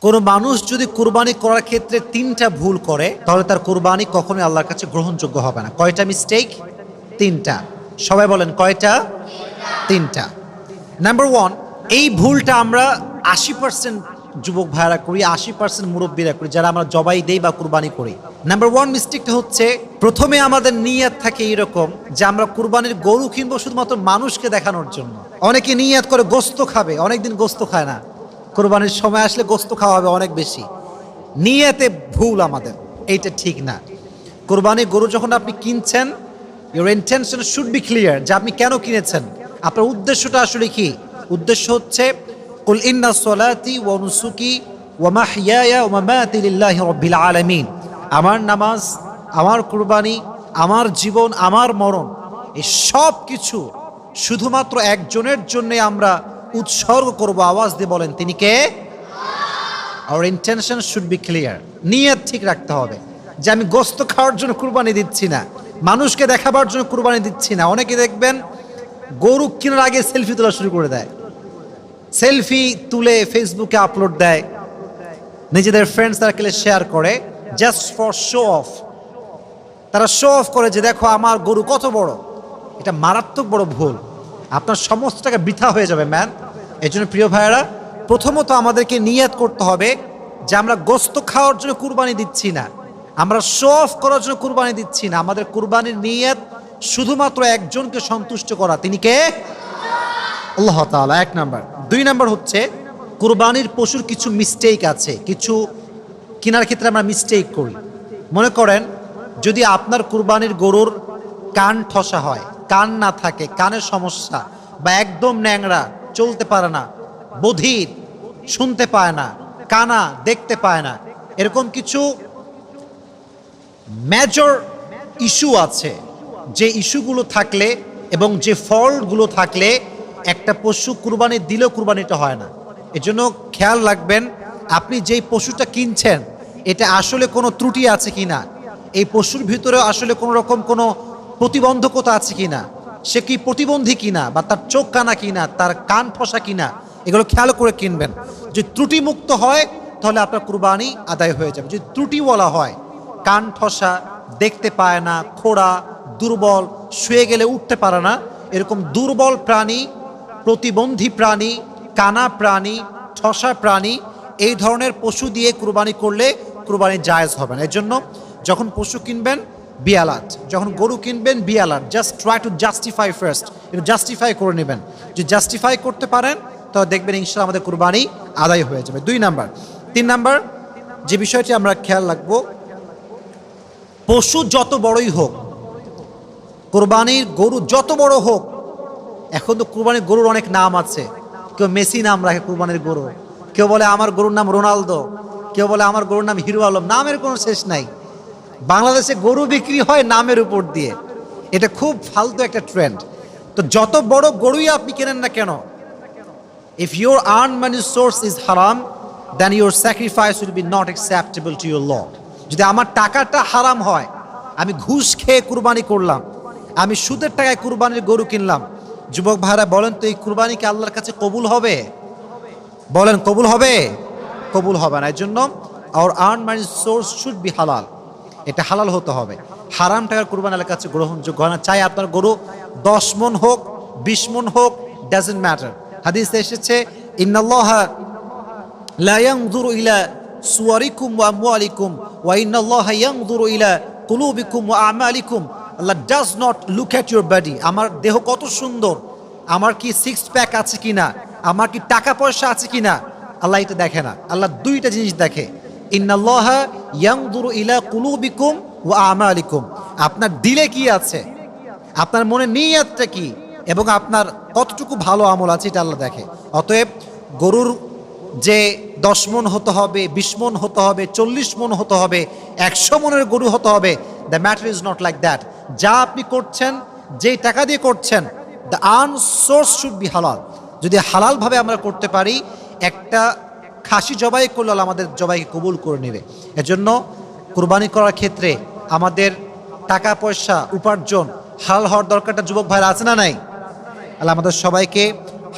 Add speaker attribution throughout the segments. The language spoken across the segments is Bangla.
Speaker 1: কোনো মানুষ যদি কুরবানি করার ক্ষেত্রে 3টা ভুল করে তাহলে তার কুরবানি কখনোই আল্লাহর কাছে গ্রহণযোগ্য হবে না। কয়টা মিস্টেক? 3টা। সবাই বলেন কয়টা? 3টা। নাম্বার 1, এই ভুলটা আমরা 80% যুবক ভাইরা করি, 80% মুরব্বীরা করি যারা আমরা জবাই দেই বা কুরবানি করি। নাম্বার 1 মিস্টেকটা হচ্ছে, প্রথমে আমাদের নিয়ত থাকে এরকম যে আমরা কুরবানির গরু কিনবো শুধুমাত্র মানুষকে দেখানোর জন্য। অনেকে নিয়ত করে গোস্ত খাবে, অনেকদিন গোস্ত খায় না, কুরবানির সময় আসলে গোস্ত খাওয়া হবে অনেক বেশি। নিয়তে ভুল আমাদের, এইটা ঠিক না। কুরবানির গরু যখন আপনি কিনছেন, your intention should be clear যে আপনি কেন কিনেছেন, আপনার উদ্দেশ্যটা আসলে কি। উদ্দেশ্য হচ্ছে কুল ইন্না সলাতি ওয়া নুসুকি ওয়া মাহইয়ায়া ওয়া মামাতি লিল্লাহি রাব্বিল আলামিন, আমার নামাজ, আমার কুরবানি, আমার জীবন, আমার মরণ, এই সব কিছু শুধুমাত্র একজনের জন্য আমরা উৎসর্গ করব। আওয়াজ দিয়ে বলেন তিনি কে? Our intention should be clear. নিয়ত ঠিক রাখতে হবে যে আমি গোস্ত খাওয়ার জন্য কুরবানি দিচ্ছি না, মানুষকে দেখাবার জন্য কুরবানি দিচ্ছি না। অনেকে দেখবেন গরু কেনার আগে সেলফি তোলা শুরু করে দেয়, সেলফি তুলে ফেসবুকে আপলোড দেয়, নিজেদের ফ্রেন্ড সার্কেলে শেয়ার করে, জাস্ট ফর শো অফ। তারা শো অফ করে যে দেখো আমার গরু কত বড়। এটা মারাত্মক বড় ভুল, আপনার সমস্ত টাকা বৃথা হয়ে যাবে ম্যান। এই জন্য প্রিয় ভাইয়েরা, প্রথমত আমাদেরকে নিয়ত করতে হবে যে আমরা গোস্ত খাওয়ার জন্য কুরবানি দিচ্ছি না, আমরা শো অফ করার জন্য কুরবানি দিচ্ছি না। আমাদের কুরবানির নিয়ত শুধুমাত্র একজনকে সন্তুষ্ট করা, তিনি কে? আল্লাহ তাআলা। 1 নাম্বার। 2 নাম্বার হচ্ছে, কুরবানির পশুর কিছু মিস্টেক আছে, কিছু কেনার ক্ষেত্রে আমরা মিস্টেক করি। মনে করেন যদি আপনার কুরবানির গরুর কান ঠসা হয়, কান না থাকে, কানের সমস্যা, বা একদম ন্যাংরা, চলতে পারে না, বধির, শুনতে পায় না, কানা, দেখতে পায় না, এরকম কিছু মেজর ইস্যু আছে, যে ইস্যুগুলো থাকলে এবং যে ফল্টগুলো থাকলে একটা পশু কুরবানি দিলেও কুরবানিটা হয় না। এজন্য খেয়াল রাখবেন আপনি যেই পশুটা কিনছেন এটা আসলে কোনো ত্রুটি আছে কিনা, এই পশুর ভিতরে আসলে কোনো রকম কোনো প্রতিবন্ধকতা আছে কিনা, সে কি প্রতিবন্ধী কিনা, বা তার চোখ কানা কিনা, তার কান ফসা কিনা, এগুলো খেয়াল করে কিনবেন। যদি ত্রুটিমুক্ত হয় তাহলে আপনার কুরবানি আদায় হয়ে যাবে। যদি ত্রুটি বলা হয়, কান ঠসা, দেখতে পায় না, খোড়া, দুর্বল, শুয়ে গেলে উঠতে পারে না, এরকম দুর্বল প্রাণী, প্রতিবন্ধী প্রাণী, কানা প্রাণী, ঠসা প্রাণী, এই ধরনের পশু দিয়ে কুরবানি করলে কুরবানি জায়েজ হবে না। এর জন্য যখন পশু কিনবেন বি অ্যালার্ট, যখন গরু কিনবেন be alert, just try to justify first, একটু জাস্টিফাই করে নেবেন। যদি জাস্টিফাই করতে পারেন তাহলে দেখবেন ইনশাআল্লাহ আমাদের কুরবানি আদায় হয়ে যাবে। 2 নাম্বার। 3 নাম্বার যে বিষয়টি আমরা খেয়াল রাখবো, পশু যত বড়ই হোক, কুরবানির গরু যত বড় হোক, এখন তো কুরবানির গরুর অনেক নাম আছে, কেউ মেসি নাম রাখে কুরবানির গরু, কেউ বলে আমার গরুর নাম রোনালদো, কেউ বলে আমার গরুর নাম হিরো আলম, নামের কোনো শেষ নাই। বাংলাদেশে গরু বিক্রি হয় নামের উপর দিয়ে, এটা খুব ফালতু একটা ট্রেন্ড। তো যত বড় গরুই আপনি কেনেন না কেন, if your earn money source is হারাম, then your sacrifice will be not acceptable to your lord. যদি আমার টাকাটা হারাম হয়, আমি ঘুষ খেয়ে কুরবানি করলাম, আমি সুদের টাকায় কুরবানির গরু কিনলাম, যুবক ভাইরা বলেন তো এই কুরবানি কি আল্লাহর কাছে কবুল হবে? বলেন কবুল হবে? কবুল হবে না। এর জন্য our earn money source should be হালাল, এটা হালাল হতে হবে। হারাম টাকার কুরবানি আল্লাহর কাছে গ্রহণযোগ্য হয় না। চাই আপনার গরু 10 মণ হোক, 20 মণ হোক, ডাজন্ট ম্যাটার। হাদিসে এসেছে ইন্নাল্লাহা লা ইয়ানজুরু ইলা সুওয়ারিকুম ওয়া আমওয়ালিকুম ওয়া ইন্নাল্লাহা ইয়ানজুরু ইলা কুলুবিকুম ওয়া আমালিকুম। Allah does not look at your body, আমার দেহ কত সুন্দর, আমার কি 6 প্যাক আছে কিনা, আমার কি টাকা পয়সা আছে কিনা, আল্লাহ এটা দেখে না। আল্লাহ 2টা জিনিস দেখে, ইন্নাল্লাহা ইয়ানজুরু ইলা কুলুবিকুম ওয়া আমালিকুম, আপনার দিলে কি আছে, আপনার মনে নিয়তটা কি, এবং আপনার কতটুকু ভালো আমল আছে, এটা আল্লাহ দেখে। অতএব গরুর যে 10 মণ হতে হবে, 20 মণ হতে হবে, 40 মণ হতে হবে, 100 মণের গরু হতে হবে, the matter is not like that. যা আপনি করছেন, যেই টাকা দিয়ে করছেন, the earn source should be হালাল। যদি হালালভাবে আমরা করতে পারি, একটা খাসি জবাই করলে আমাদের জবাইকে কবুল করে নেবে। এজন্য কুরবানি করার ক্ষেত্রে আমাদের টাকা পয়সা উপার্জন হালাল হওয়ার দরকারটা যুবক ভাইরা আছে না নাই? আল্লাহ আমাদের সবাইকে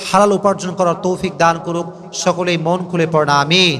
Speaker 1: হালাল উপার্জন করার তৌফিক দান করুক। সকলেই মন খুলে পড়া আমিন।